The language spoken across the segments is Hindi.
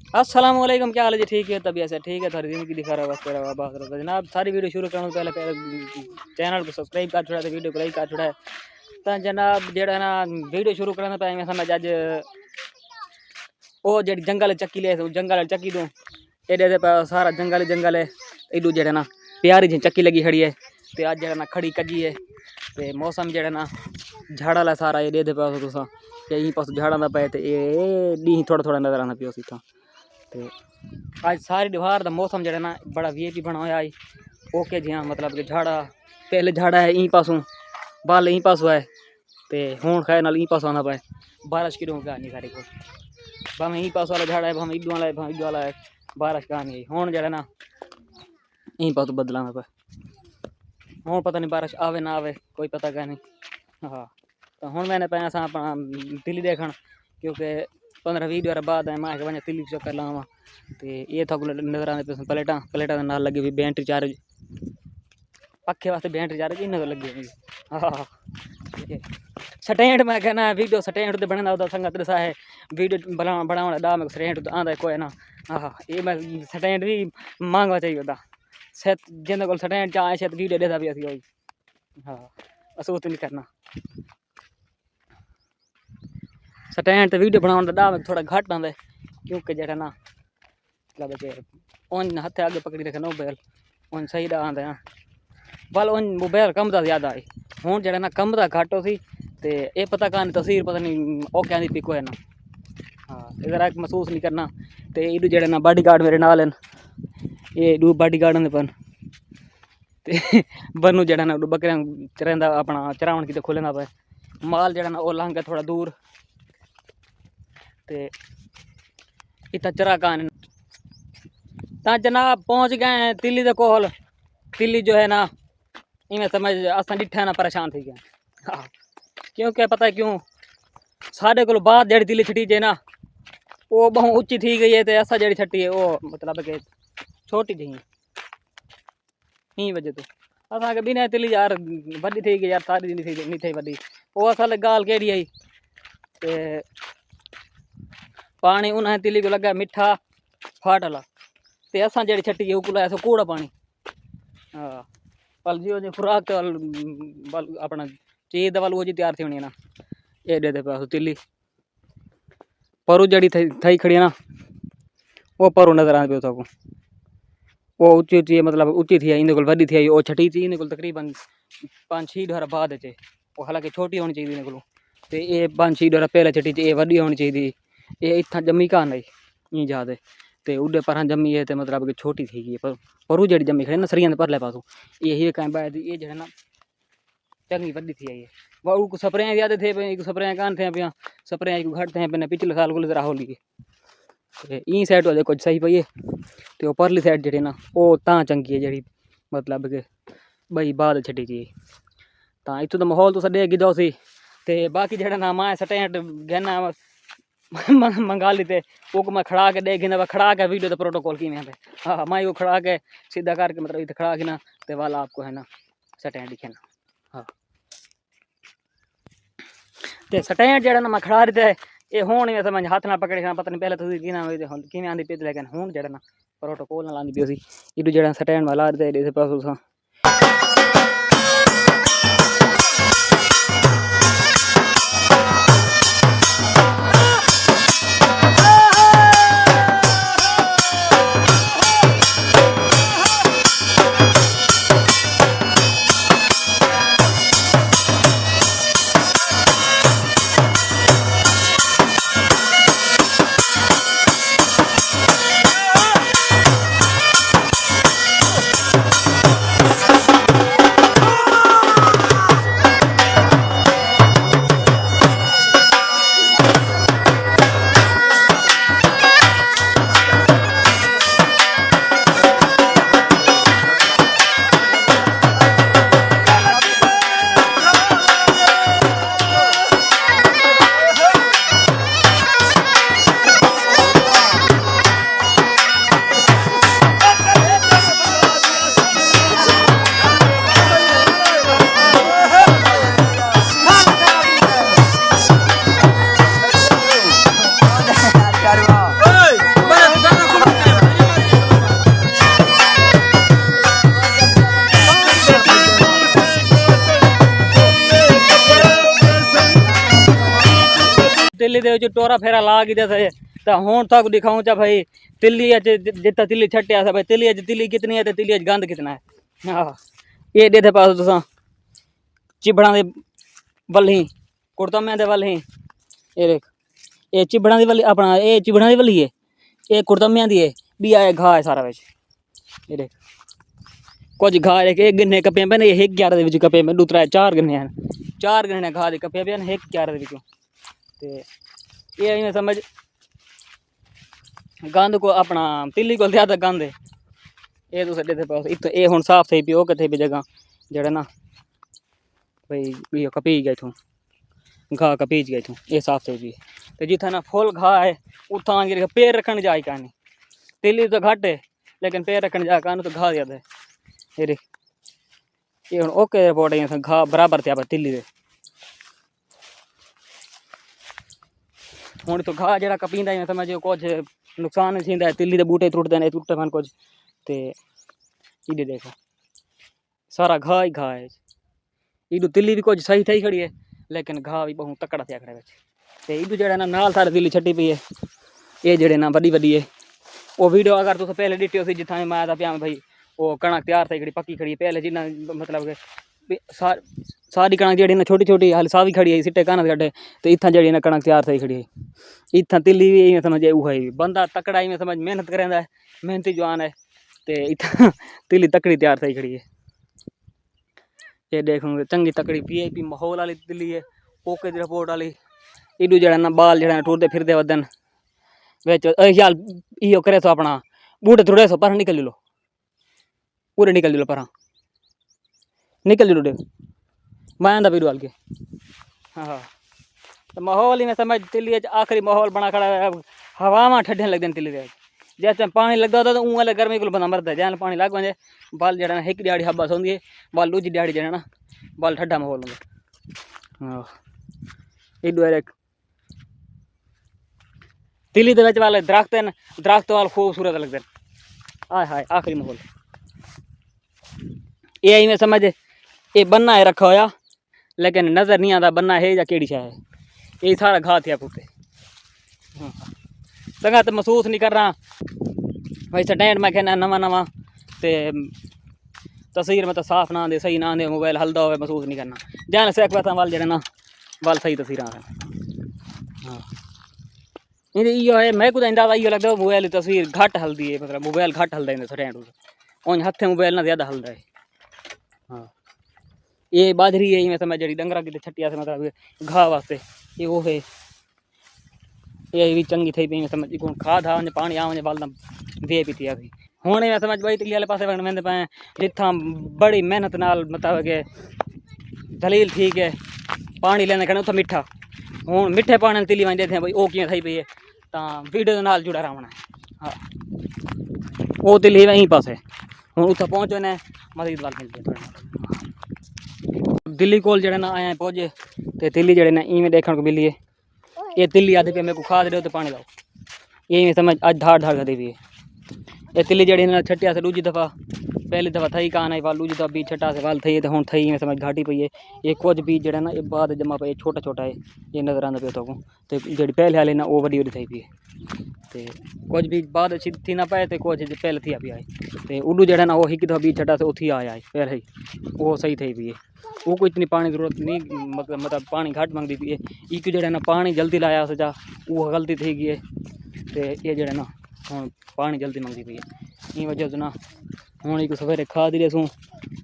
अस्सलाम वालेकुम, क्या हाल है जी? ठीक है, तबीयत से ठीक है, थोड़ी ज़िंदगी दिखा रहा है बस तेरा बात रहा था जनाब। सारी वीडियो शुरू करने से पहले चैनल को सब्सक्राइब कर छोड़ा, वीडियो को लाइक कर छोड़ा। तो जनाब जेड़ा ना वीडियो शुरू करने से पहले मैं समझ अज वो जी जंगल चक्की ले जंगल चक्की दूँ एडे सारा जंगल है इडू जेड़ा ना प्यारी जी चक्की लगी खड़ी है। तो अज जेड़ा ना खड़ी कजी है तो मौसम जेड़ा ना झाड़ा ला सारा ये दे पाओ तुसा यहीं पास झाड़ा ना पे तो ये डी थोड़ा थोड़ा नजर आना पियो सीता। तो आज सारी दीवार का मौसम जो है ना बड़ा वीआईपी बना हुआ है। ओके जी हाँ, मतलब कि झाड़ा पहले झाड़ा है यहीं पासों बाल यहीं पासों है तो हूँ खैर नाल यहीं पासों आना पाए बारिश की रोक नहीं सारे को भाव यहीं पास वाला झाड़ा है भाव इडू वाला है भाव इडू वाला है बारिश का नहीं हूँ जड़ा ना यहीं पास बदलाना पाए हूँ पता नहीं बारिश आवे ना आवे कोई पता क्या नहीं। हाँ तो हूँ मैंने पैसा सा अपना दिल्ली देखन क्योंकि 15-20 दिन बाद मैं वजह दिल्ली चक्कर लावा तो ये था नजर आने पे प्लेटा नाल लगी हुई बैटरी चार्ज पखे वास्ते बैटरी चार्ज इन लगी हुई। हाँ स्टैंड मैं कहना वीडियो स्टैंड तो बनना उदा संगत दसा है वीडियो बनाने दा मैं स्टैंड आंदा कोई ना। हाँ ये मैं स्टैंड भी मांगवा चाहिए उदा शायद जिंदे को स्टैंड चाहे शायद वीडियो देता भी असी। हाँ असो तो नहीं करना स्टैंड तो वीडियो बनाने दा मैं थोड़ा घट आंदा क्योंकि जेड़ा ना मतलब कि उन हथे आगे पकड़ी रखे मोबाइल उन सही दा आंदा वाल उन मोबाइल कम दा ज़्यादा है हूँ जेड़ा ना कम दा घट हो सी तो ये पता कहानी तस्वीर पता नहीं ओके आंदी पिको है ना। हाँ इधर आके महसूस नहीं करना तो इडू जेड़ा ना बॉडी गार्ड मेरे नाल ये दू बॉडी गार्ड ने पन बनू जेड़ा ना बकरियां चरेंदा अपना चरावन की खुलेंदा पे माल जेड़ा ना वो लंघ थोड़ा दूर तो इतना चरा कान ता जनाब पहुँच गए हैं तिल्ली दे कोल। तिल्ली जो है ना इवें समझ असा डिठा ना परेशान थी गए। हाँ क्योंकि पता है क्यों साढ़े को बाद जड़ी तिल्ली छटी जे ना वो बहुत उच्ची थी गई है तो ऐसा जड़ी छटी है वो मतलब कि छोटी थी ही वजह तो असा के बिना तिल्ली यार वड्डी थी गई यार सारी नहीं थी वड्डी वो असल गाल केड़ी आई ते पानी उन्हें तिल्ली को लगा मिठा फाट वाला तो असा जड़ी छटी है उकुला ऐसा कूड़ा पानी। हाँ पल जी जो खुराक तो अपना चीज वाल वो जी तैयार थी होनी ना ये दे पास तिल्ली परू जड़ी थी खड़ी है ना वो परू नजर आने पे को वो उच्ची उच्ची मतलब उच्ची थी इन वड्डी थी वो छठी थी इन तकरीबन 5-6 डर बाद चे वो हालांकि छोटी होनी चाहिए इन तो ये 5-6 डर पहले छठी ये वड्डी होनी चाहिए ये इतना जमी का नहीं ये ज़्यादा तो उड़े पर जमी है तो मतलब कि छोटी थी गई पर परू जड़ी जमी खड़ी ना सरिया परले पासों ये कहीं बाद ये जो है ना चंगी वड्डी थी है वो स्प्रे ज़्यादा थे पे स्प्रे कान थे पे स्प्रे घट थे पे पिछले साल को राहुल की ई साइड वाले कुछ सही पई तो परली साइड जी ना वो ता चंगी है जी मतलब कि बई बाद छटी जी तो इतों तो माहौल तो सड़े गिदो सी तो बाकी जड़ा ना मैं स्टैंड गहना मंगा ली थे वो मैं खड़ा के दे गिना खड़ा के वीडियो तो प्रोटोकॉल की पे। हाँ मैं वो खड़ा के सीधा करके मतलब इतना खड़ा गिना तो वाला आपको है ना स्टैंड दिखे ना। हाँ तो स्टैंड जड़ा ना मैं खड़ा रही थे ये हूँ नहीं समझ हाथ ना पकड़े पता नहीं पहले तो कि आँधी पे लेकिन हूँ जड़ा ना प्रोटोकॉल ना आँधी पे इडू जड़ा स्टैंड वाला रही थे पास तिल्ली दे विच टोरा फेरा ला गी दे तो हुण तक दिखाऊं चा भाई तिल्ली जितना तिल्ली छट्टिया था भाई तिल्ली कितनी है तो तिल्ली गंद कितना है। हाँ ये दे पास तुसा चिबड़ा दे वल ही कुड़तमियां दे वल ही ये देख ये चिबड़ा दी वली अपना ये चिबड़ा दी वली है ये कुड़तमियां दी है भी आए घा है सारा विच ये देख कुछ घा है एक गन्ने कप्पे पे ने एक 11 दे विच कप्पे में दूसरा 4 गन्ने हैं 4 गन्ने घा दे कप्पे पे ने एक 11 दे विचों ते ये इवें समझ गंद को अपना तिल्ली को ज्यादा गंद है ये तुस दे पास इतो ये हुण साफ थई पई ओ किथे भी जगह जेड़ा ना भाई ये कपी गया इथों घा कपीज गया इथों ये साफ थई पई ते जिथा ना फुल घा है उथा पैर रखण जाए कानी तिल्ली तो घट है लेकिन पैर रखण जा कान तो घा ज्यादा है ये देख ये हुण ओके रिपोर्ट है घा बराबर थे तिल्ली दे हुण तो घा जेड़ा कपींदा है समझ कुछ नुकसान थींदा है तिल्ली दे बूटे टुटदे ने टुटे मन कुछ ते इधे देखो सारा घा ही घा है इधू तिल्ली भी कुछ सही थी खड़ी है लेकिन घा भी बहुत तकड़ा थे खड़े बच्चे ते इधू जेड़ा ना नाल सारे तिल्ली छट्टी पई है ये जेड़े ना वड्डी वड्डी है वो वीडियो अगर तुस पहले दिखी सी जिथा मैं आया पिया भाई वो कणक तैयार थी खड़ी पक्की खड़ी है पहले जिन्ना मतलब कि सारी कणक जी ना छोटी छोटी हाल सावी खड़ी है सिट्टे कणक गड्ढे तो इतना जी ना कणक तैयार थी खड़ी है इतना तिल्ली भी इवें समझ वो है बंदा तकड़ा इवें समझ मेहनत करेंदा है मेहनती जवान है तो इतना तिल्ली तकड़ी तैयार थी खड़ी है ये देखोगे चंगी तकड़ी VIP माहौल वाली तिल्ली है ओके दी रिपोर्ट वाली इडू जड़ा ना बाल जड़ा टूरते फिरते वदन बेच यार इो करे सो अपना बूटे थोड़े सो पर निकल लो पूरे निकल लो पर निकल लो मैं आंदा भी डाल के हाँ तो माहौल ही में समझ तिल्ली आखिरी माहौल बना खड़ा है हवा में ठंडे लगते तिल्ली दे जैसे पानी लगता होता तो ऊँ वाले गर्मी को बंदा मरता है जैसे पानी लग वजे बाल जड़ा एक दिहाड़ी हब्बा सोंदी है बाल दूजी दिहाड़ी जड़ा ना बाल ठंडा माहौल होंगे हाँ इडू एक तिल्ली दे विच वाले दरख्त हैं दरख्त वाल खूबसूरत लगते हैं आय हाय आखिरी माहौल ये इवें समझ ये बन्ना है रखा होया लेकिन नज़र नहीं आता बन्ना है या केड़ी शाह है ये सारा घा थे पुते हाँ संगा तो महसूस नहीं कर रहा भाई स्टैंड मैं कहना नवा नवा तो तस्वीर में तो साफ ना आते सही ना आते मोबाइल हल्दा हो महसूस नहीं करना जान से पता वाल जड़े ना वाल सही तस्वीर हाँ इो है मैं कुछ अंदाजा इो लगता मोबाइल तस्वीर घट हल्दी है मतलब मोबाइल घट हल्दा है स्टैंड उन हथे मोबाइल ना ज़्यादा हल्दा है हाँ ये बाजरी है मैं समझ जी डंगरा की छट्टिया से मतलब घा वास्ते ये वो है ये भी चंगी थी पी मैं समझ खाद आ पानी आ बाल दे पीती अभी हूँ मैं समझ बई तिल्ली वाले पास वेंदे पे जिथा बड़ी मेहनत नाल मतलब कि दलील ठीक है पानी लेने कहने उतना मिठा हूँ मिठे पानी तिल्ली वजह थे भाई वो किएं थी पई है तो वीडियो नाल जुड़ा रहना है हाँ वो तिल्ली वहीं पास है हूँ उतना पहुँचो ने मजीद वाल मिलते दिल्ली कोल जड़े ना आए पहुँचे तो तिल्ली जड़े ना इवें देखने को मिली है ये तिल्ली आदि पे मेरे को खाद दो तो पानी लाओ ये समझ आज धाड़ धाड़ कर भी है ये तिल्ली जड़ी ना छट्टिया से दूजी दफ़ा पहली दफ़ा थी कान आई वाल दूजी दफ़ा बीज छट्टा से वाल थी तो हूँ थी में समझ घाटी पई है ये कुछ बीज जड़ा ना ये बाद जमा पे छोटा छोटा है ये नज़र आंदा पे तो जी पहले वाले ना वो वड्डी वड्डी थी पई है तो कुछ बीज बाद थी ना पाए तो कुछ पहले थी पी आए तो उडू जड़ा ना वो एक दफ़ा बीज छट्टा से उठी आया है पहले ही वो सही थी पी है वो कोई इतनी पानी जरूरत नहीं मतलब पानी घट मंगती पी है एक जड़ा ना पानी जल्दी लाया उस जा वो गलती थी गई है तो ये जड़ा ना हूँ पानी जल्दी मंगती पी है इन वजह से ना हूँ एक सवेरे खाद लेसूँ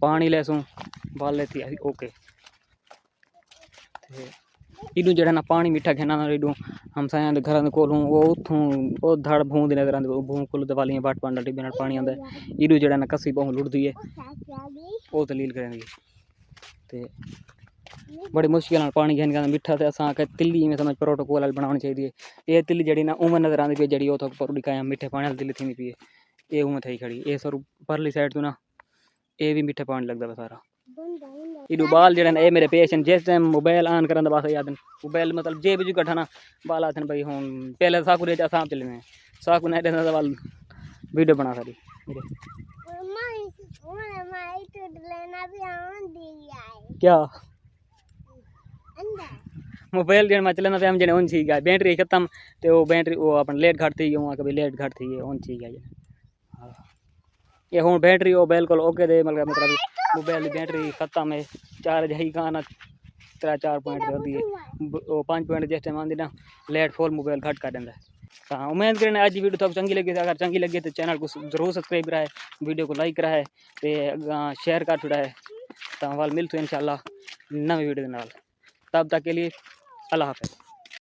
पानी लेसूँ बाल लेती आई ओके इडू जड़ा ना पानी मीठा खेना इडू हम साया घर कोल वो उतों वो धड़ भूंद नजर आते भूं कुल वाली बट पानी डिब्बे पानी आता इडू जड़ा ना कसी बहु लुड़ती है वो दलील करेंगे तो बड़ी मुश्किल पानी घेन का मिठा तो असा तिल्ली में समझ प्रोटोकॉल वाली बनानी चाहिए ये तिल्ली जड़ी ना उमर नजर आती पी जी वो पर उड़िकाया मिठे पानी वाली तिल्ली थी पी ये उमें थी खड़ी ये सर परली साइड तो ना ये भी मिठे पानी लगता है सारा इडू बाल जड़े ये मेरे पेशन जिस टाइम मोबाइल ऑन करन बस याद मोबाइल मतलब जे भी कठा ना बाल आते भाई हूँ पहले साकू रे आसाम चले में साकू नहीं देना बाल वीडियो बना सारी क्या मोबाइल जन मैं चलना टाइम जने उन ठीक है बैटरी खत्म तो वो बैटरी वो अपन लेट घट थी गई कभी लेट घट थी उन ठीक है हाँ ये हूँ बैटरी वो बिल्कुल ओके दे मतलब मोबाइल की बैटरी खत्म है चार्ज है कहाँ 3-4 पॉइंट कर दिए वो 5 पॉइंट जिस टाइम आती ना लेट फुल मोबाइल घट कर देंगे हाँ उम्मीद करें आज वीडियो तो चंगी लगी अगर चंगी लगी तो चैनल को जरूर सब्सक्राइब करा है वीडियो को लाइक करा है तो शेयर कर छुड़ा है तो वाल मिलते हैं इंशाल्लाह नवी वीडियो के नाल तब तक के लिए अल्लाह हाफ़िज़।